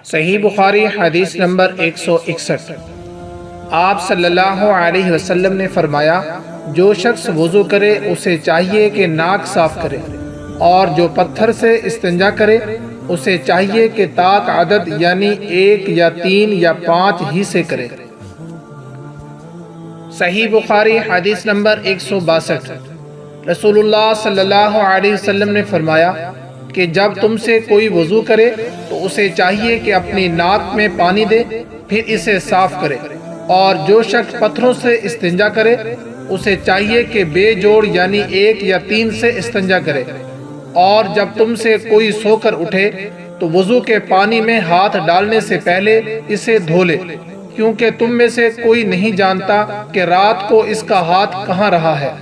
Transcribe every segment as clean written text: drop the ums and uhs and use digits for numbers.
صحیح بخاری حدیث نمبر 161۔ آپ صلی اللہ علیہ وسلم نے فرمایا، جو شخص وضو کرے اسے چاہیے کہ ناک صاف کرے، اور جو پتھر سے استنجا کرے اسے چاہیے کہ تاک عدد یعنی 1 یا 3 یا 5 ہی سے کرے۔ صحیح بخاری حدیث نمبر 162۔ رسول اللہ صلی اللہ علیہ وسلم نے فرمایا کہ جب تم سے کوئی وضو کرے تو اسے چاہیے کہ اپنی ناک میں پانی دے، پھر اسے صاف کرے، اور جو شخص پتھروں سے استنجا کرے اسے چاہیے کہ بے جوڑ یعنی 1 یا 3 سے استنجا کرے، اور جب تم سے کوئی سو کر اٹھے تو وضو کے پانی میں ہاتھ ڈالنے سے پہلے اسے دھو لے، کیونکہ تم میں سے کوئی نہیں جانتا کہ رات کو اس کا ہاتھ کہاں رہا ہے۔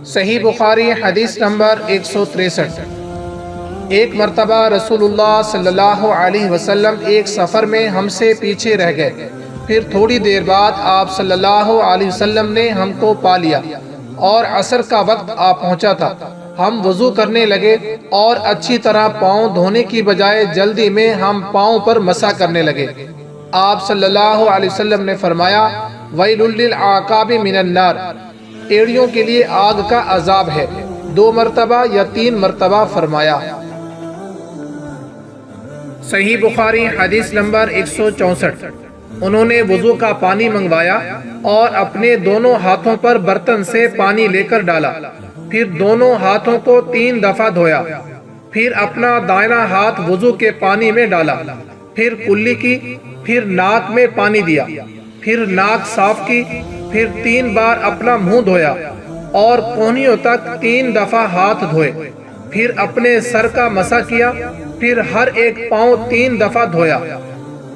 صحیح بخاری حدیث نمبر 163۔ ایک مرتبہ رسول اللہ صلی اللہ علیہ وسلم ایک سفر میں ہم سے پیچھے رہ گئے، پھر تھوڑی دیر بعد آپ صلی اللہ علیہ وسلم نے ہم کو پا لیا اور عصر کا وقت آ پہنچا تھا۔ ہم وضو کرنے لگے اور اچھی طرح پاؤں دھونے کی بجائے جلدی میں ہم پاؤں پر مسح کرنے لگے۔ آپ صلی اللہ علیہ وسلم نے فرمایا، ویل للعقاب من النار، ایڑیوں کے لیے آگ کا عذاب ہے، 2 مرتبہ یا 3 مرتبہ فرمایا۔ صحیح بخاری حدیث نمبر 164۔ انہوں نے وضو کا پانی منگوایا اور اپنے دونوں ہاتھوں پر برتن سے پانی لے کر ڈالا، پھر دونوں ہاتھوں کو 3 دفعہ دھویا، پھر اپنا دائیں ہاتھ وضو کے پانی میں ڈالا، پھر کلی کی، پھر ناک میں پانی دیا، پھر ناک صاف کی، پھر 3 بار اپنا منہ دھویا اور کونیوں تک 3 دفعہ ہاتھ دھوئے، پھر اپنے سر کا مسح کیا، پھر ہر ایک پاؤں 3 دفعہ دھویا۔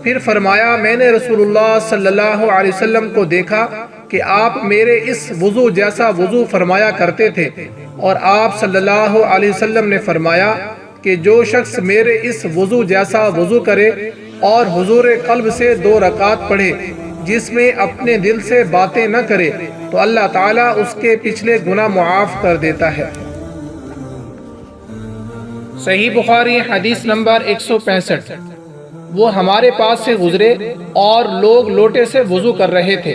پھر فرمایا، میں نے رسول اللہ صلی اللہ علیہ وسلم کو دیکھا کہ آپ میرے اس وضو جیسا وضو فرمایا کرتے تھے، اور آپ صلی اللہ علیہ وسلم نے فرمایا کہ جو شخص میرے اس وضو جیسا وضو کرے اور حضور قلب سے 2 رکعت پڑھے جس میں اپنے دل سے باتیں نہ کرے تو اللہ تعالیٰ اس کے پچھلے گناہ معاف کر دیتا ہے۔ صحیح بخاری حدیث نمبر 165۔ وہ ہمارے پاس سے گزرے اور لوگ لوٹے سے وضو کر رہے تھے۔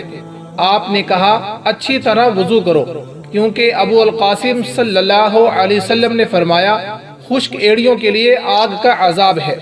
آپ نے کہا، اچھی طرح وضو کرو، کیونکہ ابو القاسم صلی اللہ علیہ وسلم نے فرمایا، خشک ایڑیوں کے لیے آگ کا عذاب ہے۔